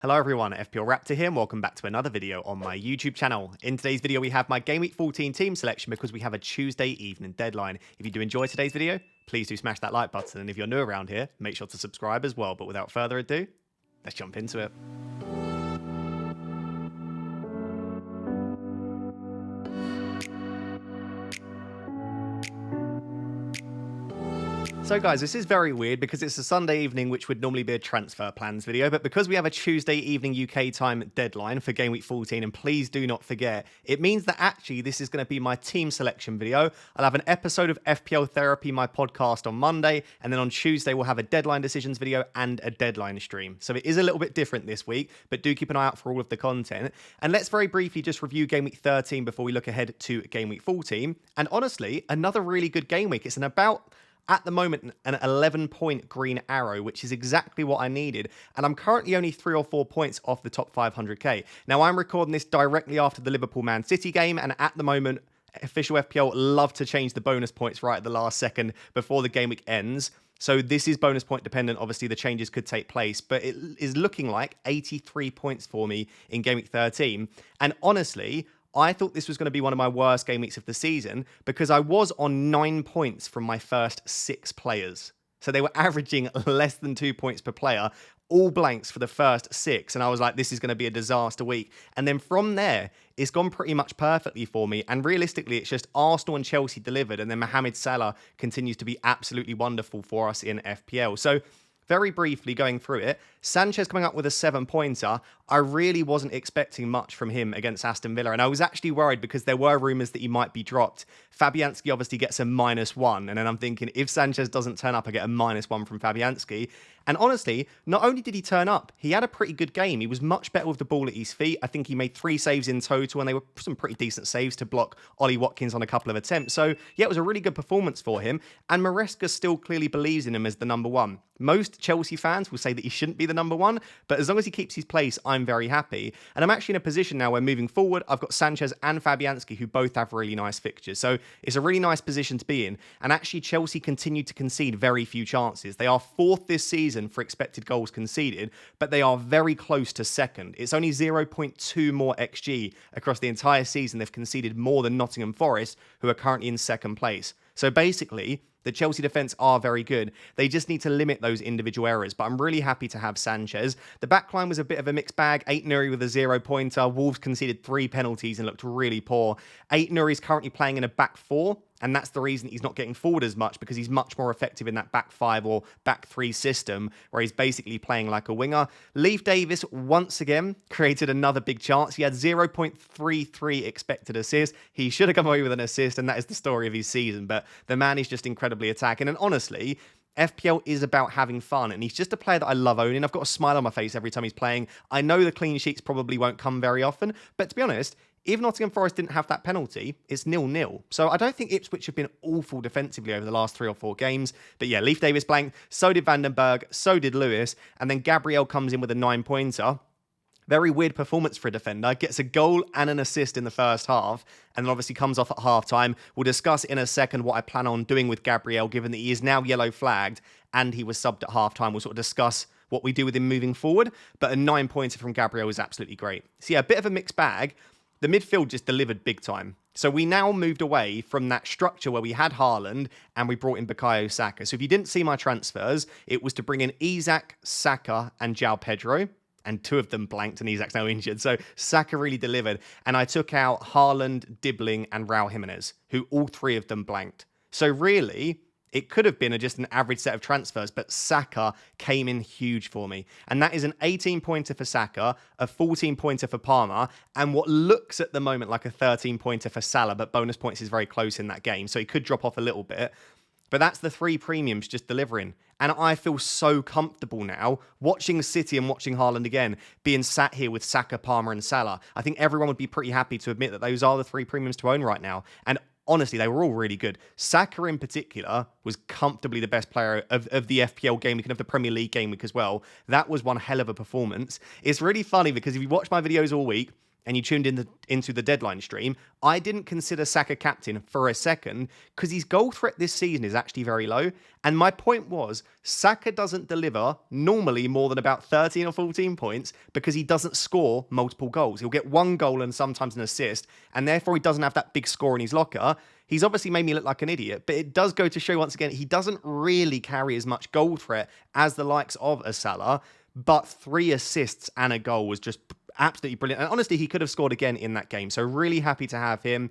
Hello everyone, FPL Raptor here and welcome back to another video on my YouTube channel. In today's video we have my Game Week 14 team selection because we have a Tuesday evening deadline. If you do enjoy today's video, please do smash that like button, and if you're new around here, make sure to subscribe as well. But without further ado, let's jump into it. So guys, this is very weird because it's a Sunday evening, which would normally be a transfer plans video, but because we have a Tuesday evening UK time deadline for Game Week 14, and please do not forget, it means that actually this is going to be my team selection video. I'll have an episode of FPL Therapy, my podcast, on Monday, and then on Tuesday we'll have a deadline decisions video and a deadline stream. So it is a little bit different this week, but do keep an eye out for all of the content. And let's very briefly just review Game Week 13 before we look ahead to Game Week 14. And honestly, another really good game week. It's at the moment, an 11-point green arrow, which is exactly what I needed. And I'm currently only 3 or 4 points off the top 500k. Now, I'm recording this directly after the Liverpool-Man City game. And at the moment, official FPL love to change the bonus points right at the last second before the game week ends. So this is bonus point dependent. Obviously, the changes could take place. But it is looking like 83 points for me in Game Week 13. And honestly, I thought this was going to be one of my worst game weeks of the season because I was on 9 points from my first 6 players. So they were averaging less than 2 points per player, all blanks for the first 6. And I was like, this is going to be a disaster week. And then from there, it's gone pretty much perfectly for me. And realistically, it's just Arsenal and Chelsea delivered. And then Mohamed Salah continues to be absolutely wonderful for us in FPL. So very briefly going through it, Sanchez coming up with a 7-pointer. I really wasn't expecting much from him against Aston Villa, and I was actually worried because there were rumours that he might be dropped. Fabianski obviously gets a -1, and then I'm thinking, if Sanchez doesn't turn up, I get a -1 from Fabianski. And honestly, not only did he turn up, he had a pretty good game. He was much better with the ball at his feet. I think he made 3 saves in total, and they were some pretty decent saves to block Ollie Watkins on a couple of attempts. So, yeah, it was a really good performance for him, and Maresca still clearly believes in him as the number 1. Most Chelsea fans will say that he shouldn't be the number 1, but as long as he keeps his place, I'm very happy. And I'm actually in a position now where moving forward, I've got Sanchez and Fabianski, who both have really nice fixtures. So it's a really nice position to be in. And actually, Chelsea continue to concede very few chances. They are 4th this season for expected goals conceded, but they are very close to 2nd. It's only 0.2 more XG across the entire season. They've conceded more than Nottingham Forest, who are currently in 2nd place. So basically, the Chelsea defence are very good. They just need to limit those individual errors, but I'm really happy to have Sanchez. The backline was a bit of a mixed bag. Ait-Nouri with a 0-pointer. Wolves conceded 3 penalties and looked really poor. Ait-Nouri is currently playing in a back 4, and that's the reason he's not getting forward as much, because he's much more effective in that back 5 or back 3 system, where he's basically playing like a winger. Leif Davis, once again, created another big chance. He had 0.33 expected assists. He should have come away with an assist, and that is the story of his season. But the man is just incredibly attacking. And honestly, FPL is about having fun, and he's just a player that I love owning. I've got a smile on my face every time he's playing. I know the clean sheets probably won't come very often, but to be honest, if Nottingham Forest didn't have that penalty, it's 0-0. So I don't think Ipswich have been awful defensively over the last 3 or 4 games. But yeah, Leif Davis blanked, so did Vandenberg, so did Lewis, and then Gabriel comes in with a 9-pointer. Very weird performance for a defender. Gets a goal and an assist in the first half, and then obviously comes off at halftime. We'll discuss in a second what I plan on doing with Gabriel, given that he is now yellow flagged and he was subbed at halftime. We'll sort of discuss what we do with him moving forward. But a 9-pointer from Gabriel is absolutely great. So yeah, a bit of a mixed bag. The midfield just delivered big time. So we now moved away from that structure where we had Haaland and we brought in Bukayo Saka. So if you didn't see my transfers, it was to bring in Isak, Saka, and João Pedro. And 2 of them blanked, and Isak's now injured. So Saka really delivered. And I took out Haaland, Dibbling, and Raul Jimenez, who all 3 of them blanked. So really, it could have been just an average set of transfers, but Saka came in huge for me. And that is an 18-pointer for Saka, a 14-pointer for Palmer, and what looks at the moment like a 13-pointer for Salah, but bonus points is very close in that game, so he could drop off a little bit. But that's the 3 premiums just delivering. And I feel so comfortable now watching City and watching Haaland again, being sat here with Saka, Palmer, and Salah. I think everyone would be pretty happy to admit that those are the 3 premiums to own right now. And honestly, they were all really good. Saka in particular was comfortably the best player of the FPL game week and of the Premier League game week as well. That was one hell of a performance. It's really funny because if you watch my videos all week, and you tuned into the deadline stream, I didn't consider Saka captain for a second because his goal threat this season is actually very low. And my point was, Saka doesn't deliver normally more than about 13 or 14 points because he doesn't score multiple goals. He'll get one goal and sometimes an assist, and therefore he doesn't have that big score in his locker. He's obviously made me look like an idiot, but it does go to show once again, he doesn't really carry as much goal threat as the likes of a Salah, but 3 assists and a goal was just absolutely brilliant. And honestly, he could have scored again in that game. So really happy to have him.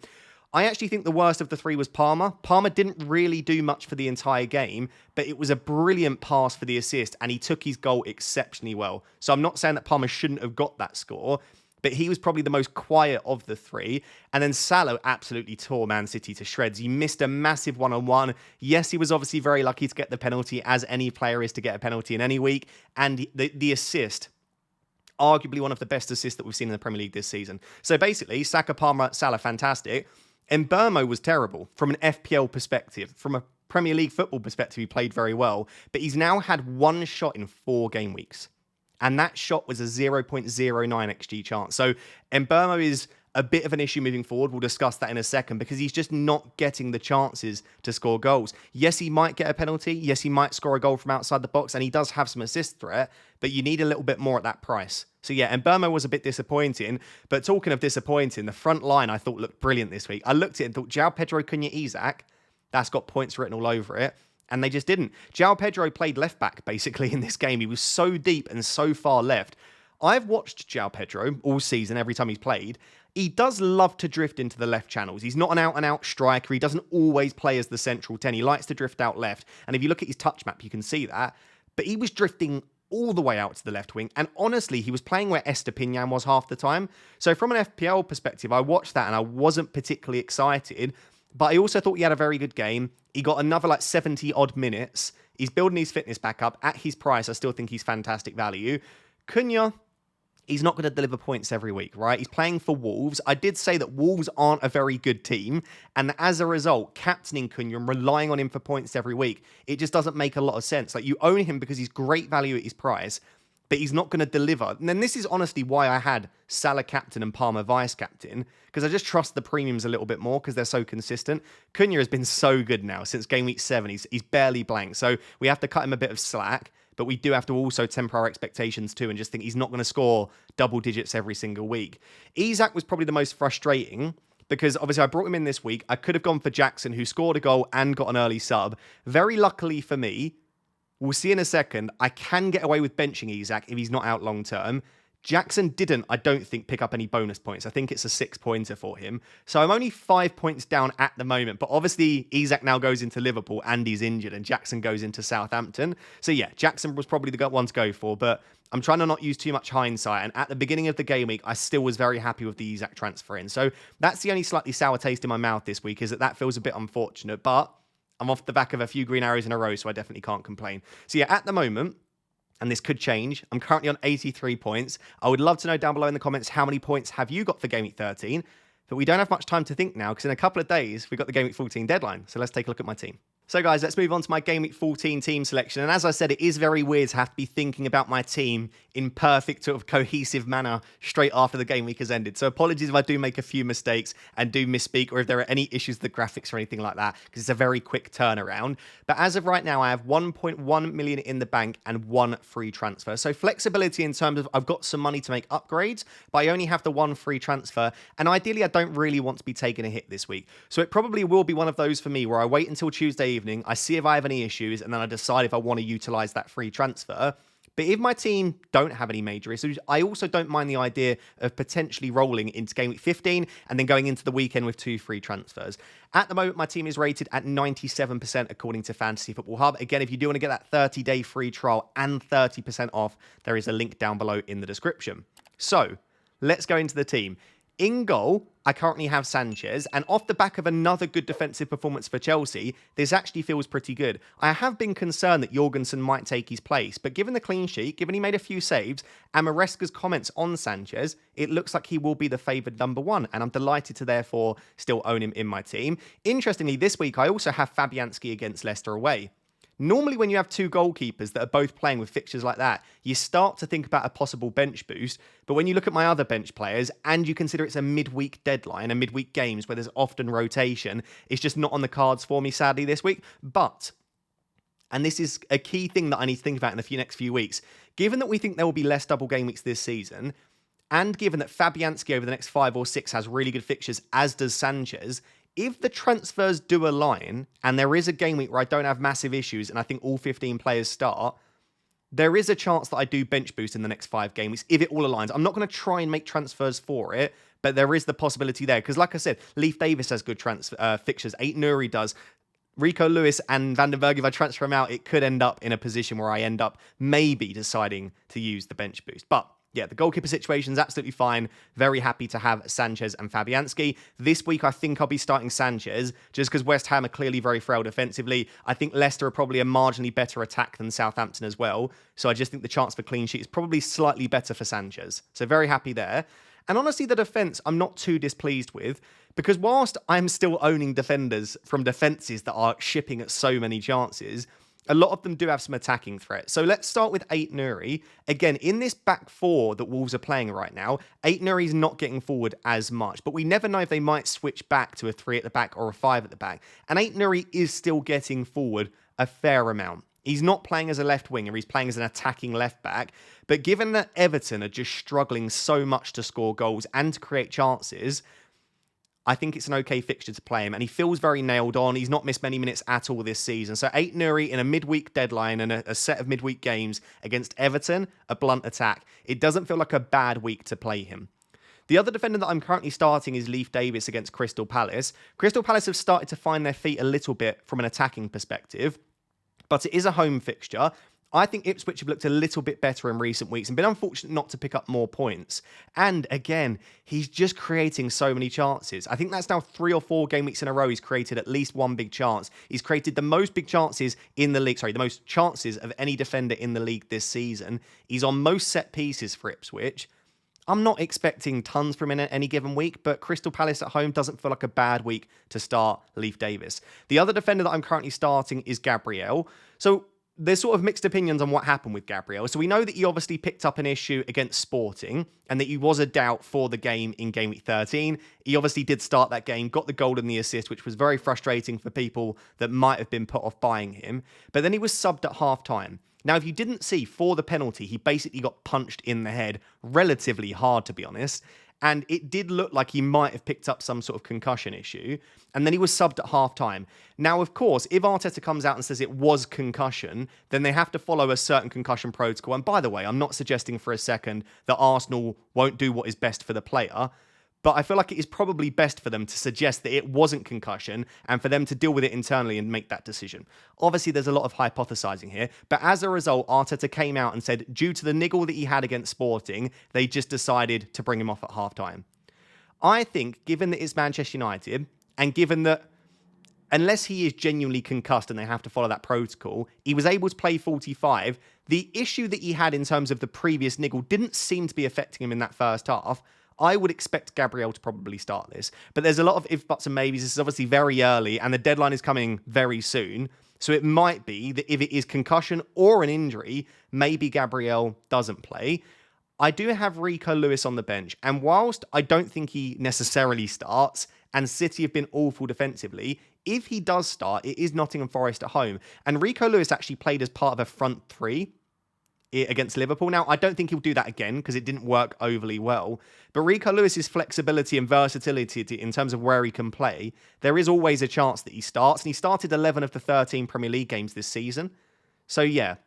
I actually think the worst of the 3 was Palmer. Palmer didn't really do much for the entire game, but it was a brilliant pass for the assist, and he took his goal exceptionally well. So I'm not saying that Palmer shouldn't have got that score, but he was probably the most quiet of the 3. And then Salah absolutely tore Man City to shreds. He missed a massive one-on-one. Yes, he was obviously very lucky to get the penalty, as any player is to get a penalty in any week. And the assist, arguably one of the best assists that we've seen in the Premier League this season. So basically, Saka, Palmer, Salah, fantastic. Mbeumo was terrible from an FPL perspective. From a Premier League football perspective, he played very well. But he's now had 1 shot in 4 game weeks. And that shot was a 0.09 XG chance. So Mbeumo is a bit of an issue moving forward. We'll discuss that in a second because he's just not getting the chances to score goals. Yes, he might get a penalty. Yes, he might score a goal from outside the box, and he does have some assist threat, but you need a little bit more at that price. So yeah, Mbeumo was a bit disappointing, but talking of disappointing, the front line I thought looked brilliant this week. I looked at it and thought, João Pedro, Cunha, Isak, that's got points written all over it. And they just didn't. João Pedro played left back, basically, in this game. He was so deep and so far left. I've watched João Pedro all season, every time he's played. He does love to drift into the left channels. He's not an out-and-out striker. He doesn't always play as the central 10. He likes to drift out left. And if you look at his touch map, you can see that. But he was drifting all the way out to the left wing. And honestly, he was playing where Estepinian was half the time. So from an FPL perspective, I watched that and I wasn't particularly excited. But I also thought he had a very good game. He got another 70-odd minutes. He's building his fitness back up. At his price, I still think he's fantastic value. Cunha, he's not going to deliver points every week, right? He's playing for Wolves. I did say that Wolves aren't a very good team. And as a result, captaining Cunha and relying on him for points every week, it just doesn't make a lot of sense. You own him because he's great value at his price, but he's not going to deliver. And then this is honestly why I had Salah captain and Palmer vice captain, because I just trust the premiums a little bit more because they're so consistent. Cunha has been so good now since game week 7. He's barely blank. So we have to cut him a bit of slack, but we do have to also temper our expectations too and just think he's not going to score double digits every single week. Isak was probably the most frustrating because obviously I brought him in this week. I could have gone for Jackson, who scored a goal and got an early sub. Very luckily for me, we'll see in a second, I can get away with benching Isak if he's not out long term. Jackson didn't, I don't think, pick up any bonus points. I think it's a 6-pointer for him. So I'm only 5 points down at the moment. But obviously, Isak now goes into Liverpool and he's injured, and Jackson goes into Southampton. So yeah, Jackson was probably the one to go for. But I'm trying to not use too much hindsight. And at the beginning of the game week, I still was very happy with the Isak transfer in. So that's the only slightly sour taste in my mouth this week, is that feels a bit unfortunate. But I'm off the back of a few green arrows in a row, so I definitely can't complain. So yeah, at the moment, and this could change, I'm currently on 83 points. I would love to know down below in the comments how many points have you got for Game Week 13. But we don't have much time to think now, because in a couple of days, we've got the Game Week 14 deadline. So let's take a look at my team. So guys, let's move on to my Game Week 14 team selection. And as I said, it is very weird to have to be thinking about my team in perfect sort of cohesive manner straight after the game week has ended. So apologies if I do make a few mistakes and do misspeak, or if there are any issues with the graphics or anything like that, because it's a very quick turnaround. But as of right now, I have 1.1 million in the bank and 1 free transfer. So flexibility in terms of I've got some money to make upgrades, but I only have the 1 free transfer. And ideally, I don't really want to be taking a hit this week. So it probably will be one of those for me where I wait until Tuesday evening, I see if I have any issues, and then I decide if I want to utilize that free transfer. But if my team don't have any major issues, I also don't mind the idea of potentially rolling into Game Week 15 and then going into the weekend with 2 free transfers. At the moment, my team is rated at 97% according to Fantasy Football Hub. Again, if you do want to get that 30-day free trial and 30% off, there is a link down below in the description. So let's go into the team. In goal, I currently have Sanchez, and off the back of another good defensive performance for Chelsea, this actually feels pretty good. I have been concerned that Jorgensen might take his place, but given the clean sheet, given he made a few saves, and Maresca's comments on Sanchez, it looks like he will be the favoured number 1, and I'm delighted to therefore still own him in my team. Interestingly, this week I also have Fabianski against Leicester away. Normally, when you have two goalkeepers that are both playing with fixtures like that, you start to think about a possible bench boost. But when you look at my other bench players and you consider it's a midweek deadline, a midweek games where there's often rotation, it's just not on the cards for me, sadly, this week. But, and this is a key thing that I need to think about in the next few weeks, given that we think there will be less double game weeks this season, and given that Fabianski over the next 5 or 6 has really good fixtures, as does Sanchez, if the transfers do align, and there is a game week where I don't have massive issues, and I think all 15 players start, there is a chance that I do bench boost in the next 5 game weeks, if it all aligns. I'm not going to try and make transfers for it, but there is the possibility there. Because like I said, Leif Davis has good fixtures. Ait-Nouri does. Rico Lewis and Van den Berg, if I transfer him out, it could end up in a position where I end up maybe deciding to use the bench boost. But yeah, the goalkeeper situation is absolutely fine. Very happy to have Sanchez and Fabianski. This week, I think I'll be starting Sanchez, just because West Ham are clearly very frail defensively. I think Leicester are probably a marginally better attack than Southampton as well. So I just think the chance for clean sheet is probably slightly better for Sanchez. So very happy there. And honestly, the defence, I'm not too displeased with, because whilst I'm still owning defenders from defences that are shipping at so many chances, a lot of them do have some attacking threat. So let's start with Ait-Nouri. Again, in this back 4 that Wolves are playing right now, Ait-Nouri is not getting forward as much, but we never know if they might switch back to a 3 at the back or a 5 at the back. And Ait-Nouri is still getting forward a fair amount. He's not playing as a left winger, he's playing as an attacking left back. But given that Everton are just struggling so much to score goals and to create chances, I think it's an okay fixture to play him, and he feels very nailed on. He's not missed many minutes at all this season. So Ait-Nouri in a midweek deadline and a set of midweek games against Everton, a blunt attack. It doesn't feel like a bad week to play him. The other defender that I'm currently starting is Leif Davis against Crystal Palace. Crystal Palace have started to find their feet a little bit from an attacking perspective, but it is a home fixture. I think Ipswich have looked a little bit better in recent weeks and been unfortunate not to pick up more points. And again, he's just creating so many chances. I think that's now 3 or 4 game weeks in a row he's created at least one big chance. He's created the most big chances in the league, the most chances of any defender in the league this season. He's on most set pieces for Ipswich. I'm not expecting tons from him in any given week, but Crystal Palace at home doesn't feel like a bad week to start Leif Davis. The other defender that I'm currently starting is Gabriel. So there's sort of mixed opinions on what happened with Gabriel. So we know that he obviously picked up an issue against Sporting and that he was a doubt for the game in Game Week 13. He obviously did start that game, got the goal and the assist, which was very frustrating for people that might have been put off buying him. But then he was subbed at half-time. Now, if you didn't see, for the penalty, he basically got punched in the head relatively hard, to be honest. And it did look like he might have picked up some sort of concussion issue. And then he was subbed at half-time. Now, of course, if Arteta comes out and says it was concussion, then they have to follow a certain concussion protocol. And by the way, I'm not suggesting for a second that Arsenal won't do what is best for the player. But I feel like it is probably best for them to suggest that it wasn't concussion and for them to deal with it internally and make that decision. Obviously, there's a lot of hypothesizing here, but as a result, Arteta came out and said, due to the niggle that he had against Sporting, they just decided to bring him off at half-time. I think, given that it's Manchester United, and given that unless he is genuinely concussed and they have to follow that protocol, he was able to play 45. The issue that he had in terms of the previous niggle didn't seem to be affecting him in that first half. I would expect Gabriel to probably start this. But there's a lot of if, buts and maybes. This is obviously very early and the deadline is coming very soon. So it might be that if it is concussion or an injury, maybe Gabriel doesn't play. I do have Rico Lewis on the bench. And whilst I don't think he necessarily starts, and City have been awful defensively, if he does start, it is Nottingham Forest at home. And Rico Lewis actually played as part of a front 3 against Liverpool. Now, I don't think he'll do that again because it didn't work overly well. But Rico Lewis's flexibility and versatility in terms of where he can play, there is always a chance that he starts. And he started 11 of the 13 Premier League games this season. So yeah,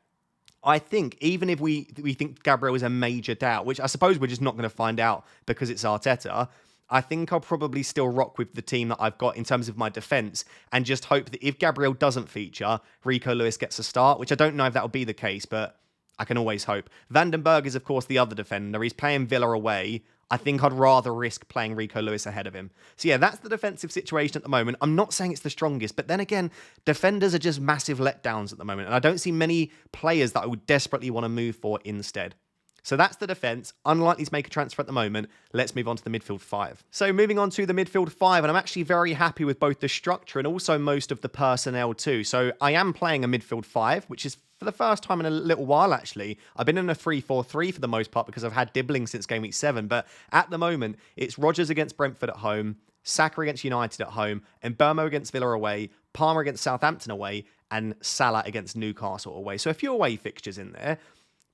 I think even if we think Gabriel is a major doubt, which I suppose we're just not going to find out because it's Arteta, I think I'll probably still rock with the team that I've got in terms of my defence and just hope that if Gabriel doesn't feature, Rico Lewis gets a start, which I don't know if that'll be the case, but I can always hope. Van den Berg is, of course, the other defender. He's playing Villa away. I think I'd rather risk playing Rico Lewis ahead of him. So yeah, that's the defensive situation at the moment. I'm not saying it's the strongest, but then again, defenders are just massive letdowns at the moment, and I don't see many players that I would desperately want to move for instead. So that's the defence. Unlikely to make a transfer at the moment. Let's move on to the midfield 5. So moving on to the midfield 5, and I'm actually very happy with both the structure and also most of the personnel too. So I am playing a midfield 5, which is for the first time in a little while, actually. I've been in a 3-4-3 for the most part because I've had Dibbling since game week 7. But at the moment, it's Rodgers against Brentford at home, Saka against United at home, and Mbeumo against Villa away, Palmer against Southampton away, and Salah against Newcastle away. So a few away fixtures in there.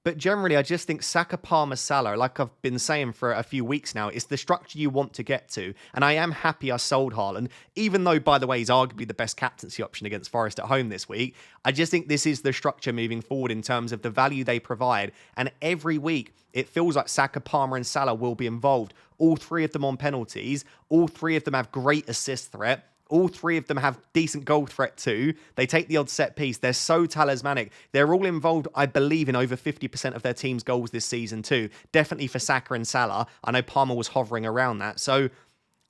But generally, I just think Saka, Palmer, Salah, like I've been saying for a few weeks now, is the structure you want to get to. And I am happy I sold Haaland, even though, by the way, he's arguably the best captaincy option against Forest at home this week. I just think this is the structure moving forward in terms of the value they provide. And every week, it feels like Saka, Palmer and Salah will be involved. All three of them on penalties. All three of them have great assist threat. All three of them have decent goal threat too. They take the odd set piece. They're so talismanic. They're all involved, I believe, in over 50% of their team's goals this season too. Definitely for Saka and Salah. I know Palmer was hovering around that. So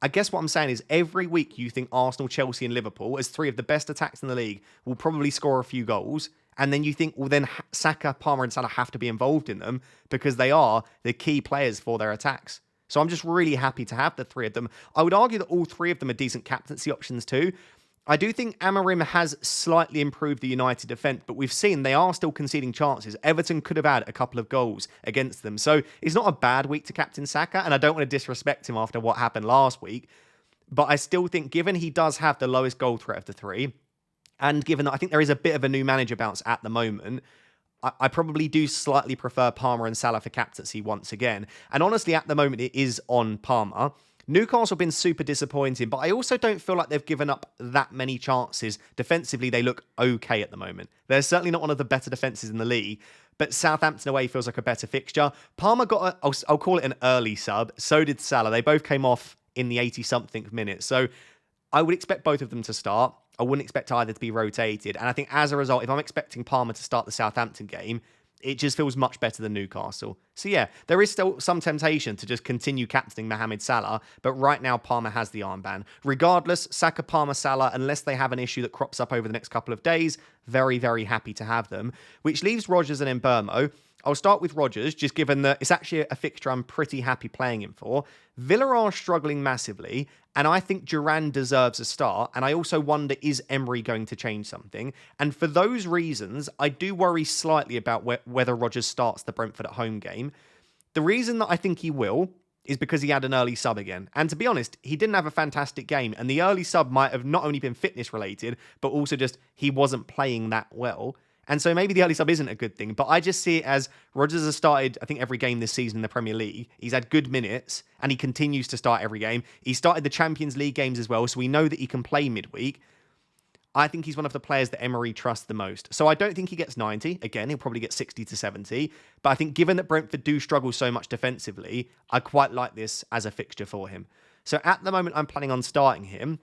I guess what I'm saying is every week you think Arsenal, Chelsea and Liverpool, as three of the best attacks in the league, will probably score a few goals. And then you think, well, then Saka, Palmer and Salah have to be involved in them because they are the key players for their attacks. So I'm just really happy to have the three of them. I would argue that all three of them are decent captaincy options too. I do think Amorim has slightly improved the United defence, but we've seen they are still conceding chances. Everton could have had a couple of goals against them. So it's not a bad week to captain Saka, and I don't want to disrespect him after what happened last week. But I still think, given he does have the lowest goal threat of the three, and given that I think there is a bit of a new manager bounce at the moment, I probably do slightly prefer Palmer and Salah for captaincy once again. And honestly, at the moment, it is on Palmer. Newcastle have been super disappointing, but I also don't feel like they've given up that many chances. Defensively, they look okay at the moment. They're certainly not one of the better defences in the league, but Southampton away feels like a better fixture. Palmer got, I'll call it an early sub. So did Salah. They both came off in the 80-something minute. So I would expect both of them to start. I wouldn't expect either to be rotated. And I think as a result, if I'm expecting Palmer to start the Southampton game, it just feels much better than Newcastle. So yeah, there is still some temptation to just continue captaining Mohamed Salah, but right now Palmer has the armband. Regardless, Saka, Palmer, Salah, unless they have an issue that crops up over the next couple of days, very, very happy to have them. Which leaves Rodgers and Mbeumo. I'll start with Rodgers, just given that it's actually a fixture I'm pretty happy playing him for. Villa are struggling massively, and I think Duran deserves a start, and I also wonder, is Emery going to change something? And for those reasons, I do worry slightly about whether Rodgers starts the Brentford at home game. The reason that I think he will is because he had an early sub again. And to be honest, he didn't have a fantastic game, and the early sub might have not only been fitness related, but also just he wasn't playing that well. And so maybe the early sub isn't a good thing, but I just see it as Rodgers has started, I think, every game this season in the Premier League. He's had good minutes, and he continues to start every game. He started the Champions League games as well, so we know that he can play midweek. I think he's one of the players that Emery trusts the most. So I don't think he gets 90. Again, he'll probably get 60 to 70. But I think given that Brentford do struggle so much defensively, I quite like this as a fixture for him. So at the moment, I'm planning on starting him.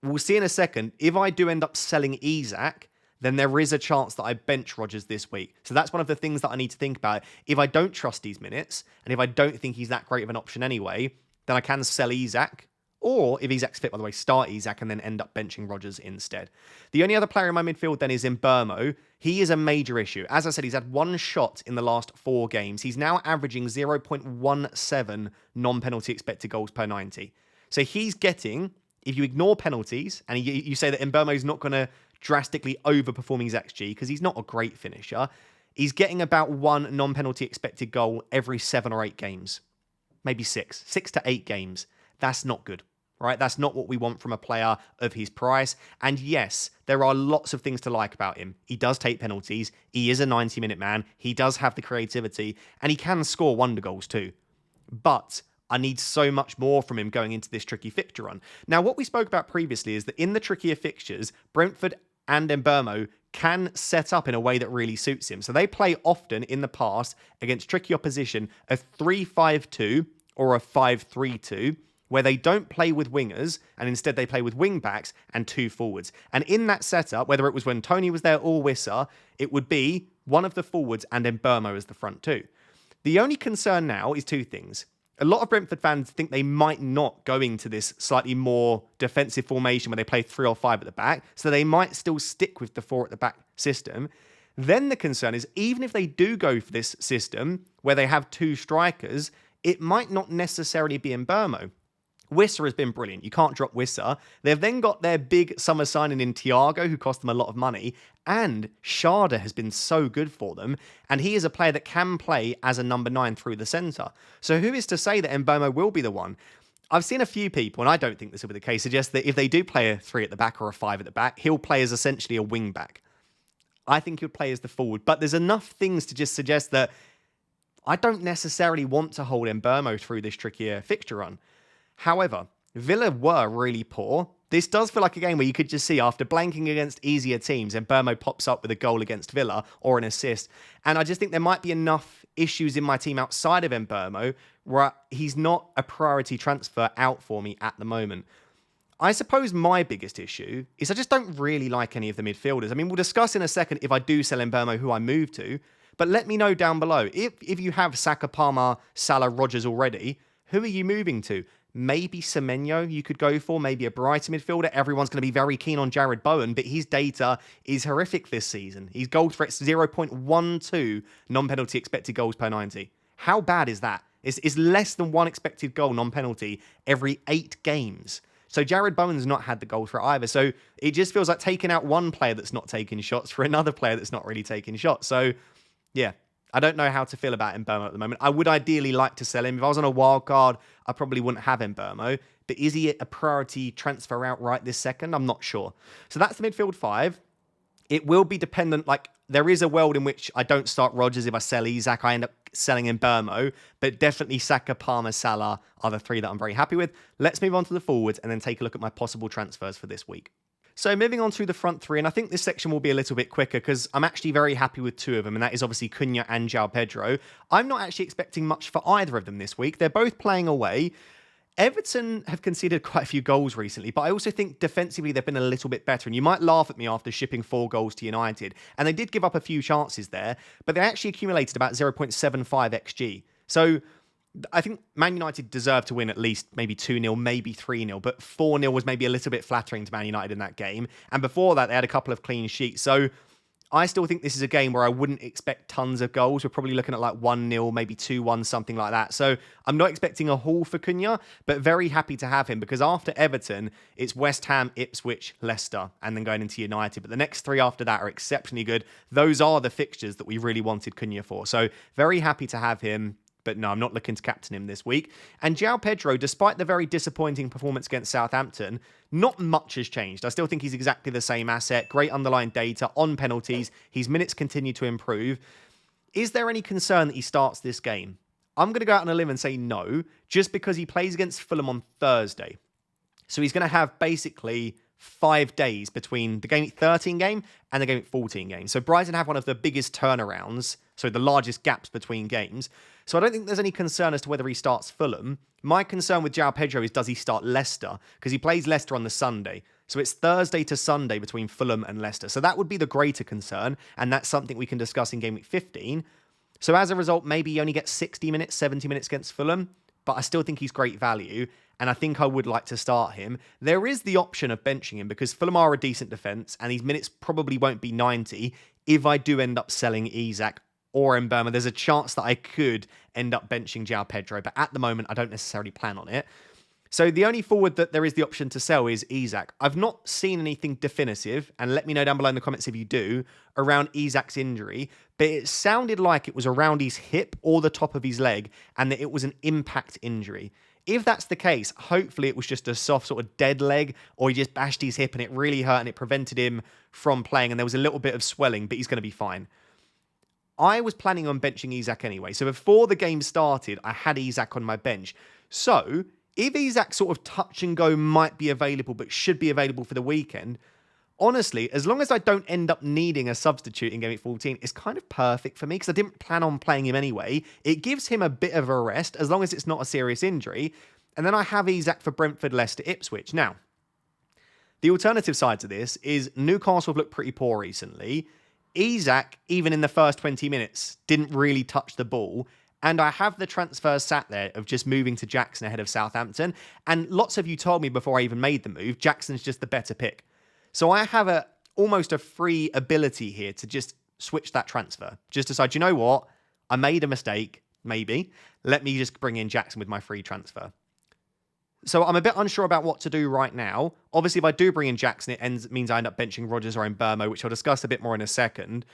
We'll see in a second. If I do end up selling Isak, then there is a chance that I bench Rodgers this week. So that's one of the things that I need to think about. If I don't trust these minutes, and if I don't think he's that great of an option anyway, then I can sell Isak. Or, if Isak's fit, by the way, start Isak and then end up benching Rodgers instead. The only other player in my midfield then is Mbeumo. He is a major issue. As I said, he's had one shot in the last 4 games. He's now averaging 0.17 non-penalty expected goals per 90. So he's getting, if you ignore penalties, and you say that Mbeumo's not going to drastically overperforming his XG because he's not a great finisher. He's getting about 1 non-penalty expected goal every 7 or 8 games. Maybe 6 to 8 games. That's not good, right? That's not what we want from a player of his price. And yes, there are lots of things to like about him. He does take penalties. He is a 90-minute man. He does have the creativity, and he can score wonder goals too. But I need so much more from him going into this tricky fixture run. Now, what we spoke about previously is that in the trickier fixtures, Brentford and Mbeumo can set up in a way that really suits him. So they play often in the past against tricky opposition a 3-5-2 or a 5-3-2, where they don't play with wingers and instead they play with wing backs and 2 forwards. And in that setup, whether it was when Tony was there or Wissa, it would be one of the forwards and Mbeumo as the front 2. The only concern now is 2 things. A lot of Brentford fans think they might not go into this slightly more defensive formation where they play 3 or 5 at the back, so they might still stick with the 4 at the back system. Then the concern is, even if they do go for this system where they have 2 strikers, it might not necessarily be in Burmo. Wissa has been brilliant. You can't drop Wissa. They've then got their big summer signing in Thiago, who cost them a lot of money. And Sharda has been so good for them. And he is a player that can play as a number 9 through the centre. So who is to say that Mbeumo will be the one? I've seen a few people, and I don't think this will be the case, suggest that if they do play a 3 at the back or a 5 at the back, he'll play as essentially a wing back. I think he'll play as the forward. But there's enough things to just suggest that I don't necessarily want to hold Mbeumo through this trickier fixture run. However, Villa were really poor. This does feel like a game where you could just see after blanking against easier teams, and Mbeumo pops up with a goal against Villa or an assist. And I just think there might be enough issues in my team outside of Mbeumo where he's not a priority transfer out for me at the moment. I suppose my biggest issue is I just don't really like any of the midfielders. I mean, we'll discuss in a second if I do sell Mbeumo who I move to, but let me know down below. If you have Saka, Palmer, Salah, Rodgers already, who are you moving to? Maybe Semenyo you could go for, maybe a Brighton midfielder. Everyone's going to be very keen on Jared Bowen, but his data is horrific this season. His goal threat's 0.12 non-penalty expected goals per 90. How bad is that? It's less than 1 expected goal non-penalty every 8 games. So Jared Bowen's not had the goal threat either. So it just feels like taking out one player that's not taking shots for another player that's not really taking shots. So yeah, I don't know how to feel about Mbeumo at the moment. I would ideally like to sell him. If I was on a wild card, I probably wouldn't have Mbeumo. But is he a priority transfer out right this second? I'm not sure. So that's the midfield 5. It will be dependent. Like, there is a world in which I don't start Rodgers. If I sell Isak, I end up selling Mbeumo. But definitely Saka, Palmer, Salah are the 3 that I'm very happy with. Let's move on to the forwards and then take a look at my possible transfers for this week. So moving on to the front 3, and I think this section will be a little bit quicker because I'm actually very happy with 2 of them, and that is obviously Cunha and João Pedro. I'm not actually expecting much for either of them this week. They're both playing away. Everton have conceded quite a few goals recently, but I also think defensively they've been a little bit better. And you might laugh at me after shipping 4 goals to United, and they did give up a few chances there, but they actually accumulated about 0.75 XG. So I think Man United deserved to win at least maybe 2-0, maybe 3-0, but 4-0 was maybe a little bit flattering to Man United in that game. And before that, they had a couple of clean sheets. So I still think this is a game where I wouldn't expect tons of goals. We're probably looking at like 1-0, maybe 2-1, something like that. So I'm not expecting a haul for Cunha, but very happy to have him because after Everton, it's West Ham, Ipswich, Leicester, and then going into United. But the next 3 after that are exceptionally good. Those are the fixtures that we really wanted Cunha for. So very happy to have him. But no, I'm not looking to captain him this week. And João Pedro, despite the very disappointing performance against Southampton, not much has changed. I still think he's exactly the same asset. Great underlying data on penalties. His minutes continue to improve. Is there any concern that he starts this game? I'm going to go out on a limb and say no, just because he plays against Fulham on Thursday. So he's going to have basically 5 days between the Game Week 13 game and the Game Week 14 game. So Brighton have one of the biggest turnarounds, so the largest gaps between games. So I don't think there's any concern as to whether he starts Fulham. My concern with João Pedro is, does he start Leicester? Because he plays Leicester on the Sunday. So it's Thursday to Sunday between Fulham and Leicester. So that would be the greater concern, and that's something we can discuss in Game Week 15. So as a result, maybe he only gets 60 minutes, 70 minutes against Fulham, but I still think he's great value, and I think I would like to start him. There is the option of benching him because Fulham are a decent defence, and his minutes probably won't be 90 if I do end up selling Isak or Mbeumo. There's a chance that I could end up benching João Pedro, but at the moment, I don't necessarily plan on it. So the only forward that there is the option to sell is Isak. I've not seen anything definitive, and let me know down below in the comments if you do, around Isak's injury, but it sounded like it was around his hip or the top of his leg, and that it was an impact injury. If that's the case, hopefully it was just a soft sort of dead leg, or he just bashed his hip and it really hurt and it prevented him from playing, and there was a little bit of swelling, but he's going to be fine. I was planning on benching Isak anyway, so before the game started, I had Isak on my bench. So if Isak sort of touch and go might be available, but should be available for the weekend, honestly, as long as I don't end up needing a substitute in Game Week 14, it's kind of perfect for me because I didn't plan on playing him anyway. It gives him a bit of a rest as long as it's not a serious injury. And then I have Isak for Brentford, Leicester, Ipswich. Now, the alternative side to this is Newcastle have looked pretty poor recently. Isak, even in the first 20 minutes, didn't really touch the ball. And I have the transfer sat there of just moving to Jackson ahead of Southampton. And lots of you told me before I even made the move, Jackson's just the better pick. So I have almost a free ability here to just switch that transfer. Just decide, you know what? I made a mistake, maybe. Let me just bring in Jackson with my free transfer. So I'm a bit unsure about what to do right now. Obviously, if I do bring in Jackson, it means I end up benching Rodgers or Mbeumo, which I'll discuss a bit more in a second.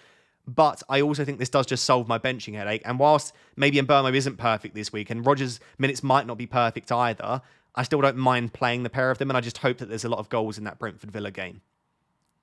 But I also think this does just solve my benching headache. And whilst maybe Mbeumo isn't perfect this week, and Rodgers' minutes might not be perfect either, I still don't mind playing the pair of them, and I just hope that there's a lot of goals in that Brentford Villa game.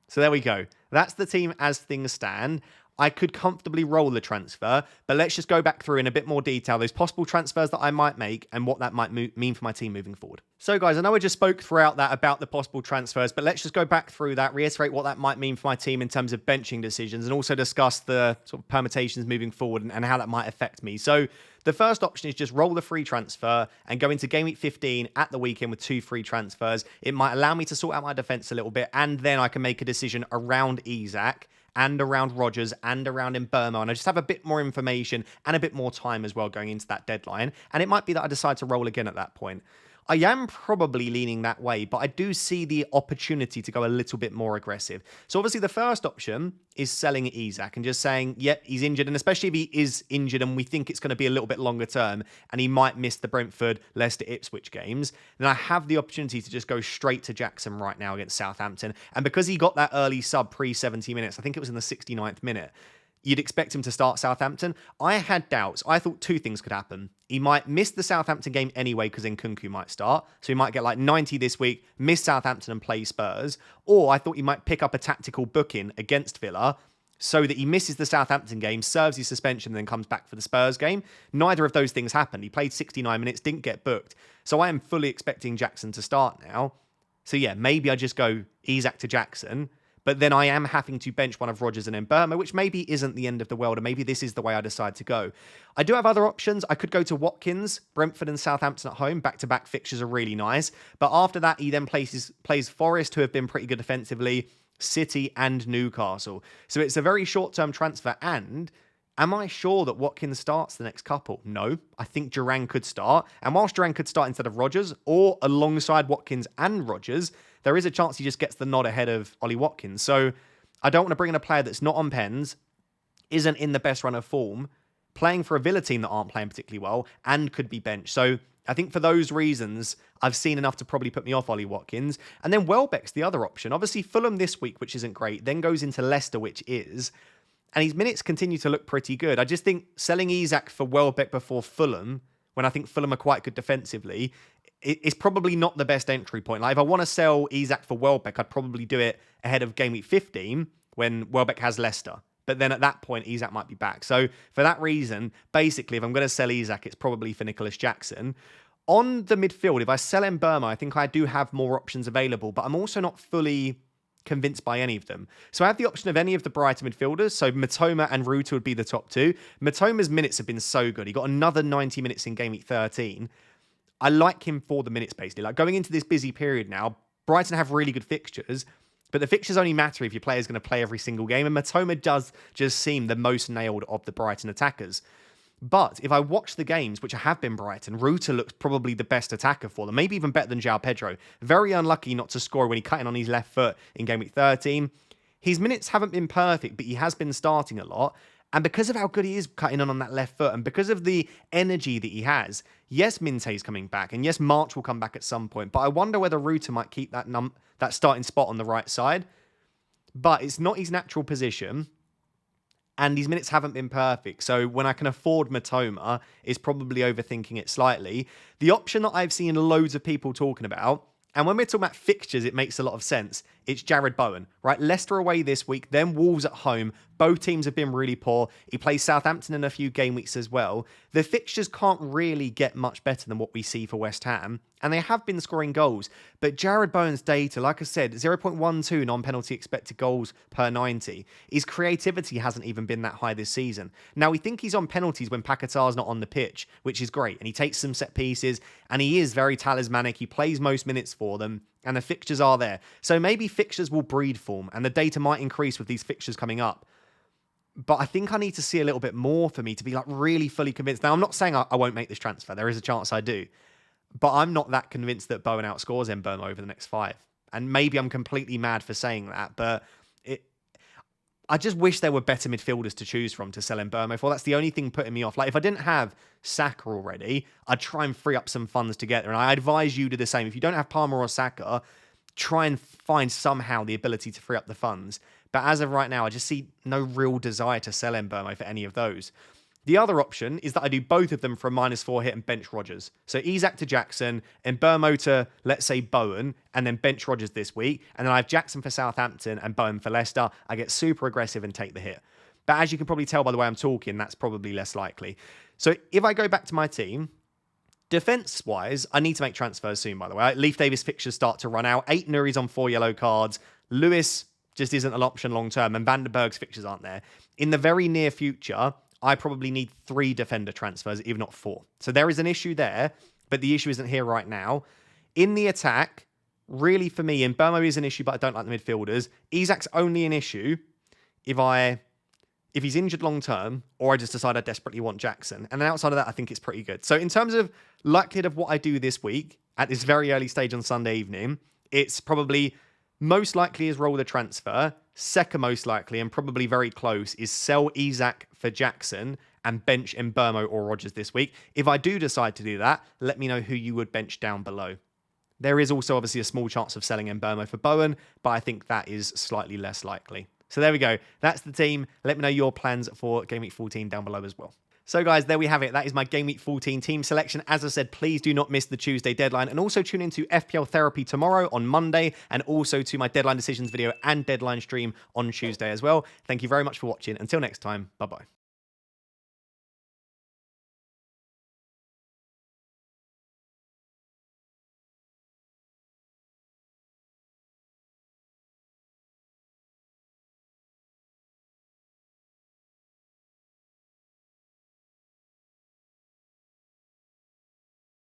So there we go. That's the team as things stand. I could comfortably roll the transfer, but let's just go back through in a bit more detail those possible transfers that I might make and what that might mean for my team moving forward. So guys, I know I just spoke throughout that about the possible transfers, but let's just go back through that, reiterate what that might mean for my team in terms of benching decisions, and also discuss the sort of permutations moving forward and how that might affect me. So the first option is just roll the free transfer and go into Game Week 15 at the weekend with 2 free transfers. It might allow me to sort out my defense a little bit, and then I can make a decision around Isak and around Rodgers and around Mbeumo, and I just have a bit more information and a bit more time as well going into that deadline, and it might be that I decide to roll again at that point. I am probably leaning that way, but I do see the opportunity to go a little bit more aggressive. So obviously the first option is selling Isak and just saying, yep, he's injured. And especially if he is injured and we think it's going to be a little bit longer term and he might miss the Brentford, Leicester, Ipswich games, then I have the opportunity to just go straight to Jackson right now against Southampton. And because he got that early sub pre-70 minutes, I think it was in the 69th minute, you'd expect him to start Southampton. I had doubts. I thought 2 things could happen. He might miss the Southampton game anyway because Nkunku might start. So he might get like 90 this week, miss Southampton and play Spurs. Or I thought he might pick up a tactical booking against Villa so that he misses the Southampton game, serves his suspension, and then comes back for the Spurs game. Neither of those things happened. He played 69 minutes, didn't get booked. So I am fully expecting Jackson to start now. So yeah, maybe I just go Isak to Jackson. But then I am having to bench one of Rodgers and Mbeumo, which maybe isn't the end of the world, and maybe this is the way I decide to go. I do have other options. I could go to Watkins, Brentford and Southampton at home. Back-to-back fixtures are really nice. But after that, he then plays Forest, who have been pretty good defensively, City and Newcastle. So it's a very short-term transfer. And am I sure that Watkins starts the next couple? No. I think Duran could start. And whilst Duran could start instead of Rodgers, or alongside Watkins and Rodgers, there is a chance he just gets the nod ahead of Ollie Watkins. So I don't want to bring in a player that's not on pens, isn't in the best run of form, playing for a Villa team that aren't playing particularly well, and could be benched. So I think for those reasons, I've seen enough to probably put me off Ollie Watkins. And then Welbeck's the other option. Obviously, Fulham this week, which isn't great, then goes into Leicester, which is. And his minutes continue to look pretty good. I just think selling Isak for Welbeck before Fulham, when I think Fulham are quite good defensively, it's probably not the best entry point. Like if I want to sell Isak for Welbeck, I'd probably do it ahead of Game Week 15 when Welbeck has Leicester. But then at that point, Isak might be back. So for that reason, basically, if I'm going to sell Isak, it's probably for Nicholas Jackson. On the midfield, if I sell Mbeumo, I think I do have more options available, but I'm also not fully convinced by any of them. So I have the option of any of the Brighton midfielders. So Matoma and Ruta would be the top 2. Matoma's minutes have been so good. He got another 90 minutes in Game Week 13. I like him for the minutes, basically. Like going into this busy period now, Brighton have really good fixtures, but the fixtures only matter if your player is going to play every single game, and Matoma does just seem the most nailed of the Brighton attackers. But if I watch the games, which have been Brighton, Ruta looks probably the best attacker for them, maybe even better than João Pedro. Very unlucky not to score when he cut in on his left foot in Game Week 13. His minutes haven't been perfect, but he has been starting a lot. And because of how good he is cutting on that left foot, and because of the energy that he has, yes, Minte's coming back, and yes, March will come back at some point, but I wonder whether Ruta might keep that starting spot on the right side. But it's not his natural position, and his minutes haven't been perfect. So when I can afford Matoma, is probably overthinking it slightly. The option that I've seen loads of people talking about, and when we're talking about fixtures, it makes a lot of sense. It's Jared Bowen, right? Leicester away this week, then Wolves at home. Both teams have been really poor. He plays Southampton in a few game weeks as well. The fixtures can't really get much better than what we see for West Ham, and they have been scoring goals. But Jared Bowen's data, like I said, 0.12 non-penalty expected goals per 90. His creativity hasn't even been that high this season. Now, we think he's on penalties when Paquetá's not on the pitch, which is great, and he takes some set pieces, and he is very talismanic. He plays most minutes for them, and the fixtures are there. So maybe fixtures will breed form, and the data might increase with these fixtures coming up. But I think I need to see a little bit more for me to be like really fully convinced. Now, I'm not saying I won't make this transfer. There is a chance I do. But I'm not that convinced that Bowen outscores Mbeumo over the next 5. And maybe I'm completely mad for saying that. But I just wish there were better midfielders to choose from to sell in Burmo for. That's the only thing putting me off. Like, if I didn't have Saka already, I'd try and free up some funds together. And I advise you to do the same. If you don't have Palmer or Saka, try and find somehow the ability to free up the funds. But as of right now, I just see no real desire to sell in Burmo for any of those. The other option is that I do both of them for a -4 hit and bench Rodgers. So Isak to Jackson and Burmo to, let's say, Bowen, and then bench Rodgers this week. And then I have Jackson for Southampton and Bowen for Leicester. I get super aggressive and take the hit. But as you can probably tell by the way I'm talking, that's probably less likely. So if I go back to my team, defense-wise, I need to make transfers soon, by the way. Leif Davis fixtures start to run out. 8 Nuris on 4 yellow cards. Lewis just isn't an option long-term, and Vandenberg's fixtures aren't there. In the very near future, I probably need 3 defender transfers, if not 4. So there is an issue there, but the issue isn't here right now. In the attack, really for me, and Burmo is an issue, but I don't like the midfielders. Isak's only an issue if he's injured long term, or I just decide I desperately want Jackson. And then outside of that, I think it's pretty good. So in terms of likelihood of what I do this week, at this very early stage on Sunday evening, it's probably most likely is roll the transfer. Second most likely, and probably very close, is sell Isak for Jackson and bench Mbeumo or Rodgers this week. If I do decide to do that, let me know who you would bench down below. There is also obviously a small chance of selling Mbeumo for Bowen, but I think that is slightly less likely. So there we go. That's the team. Let me know your plans for Game Week 14 down below as well. So guys, there we have it. That is my Game Week 14 team selection. As I said, please do not miss the Tuesday deadline, and also tune into FPL Therapy tomorrow on Monday, and also to my deadline decisions video and deadline stream on Tuesday as well. Thank you very much for watching. Until next time, bye-bye.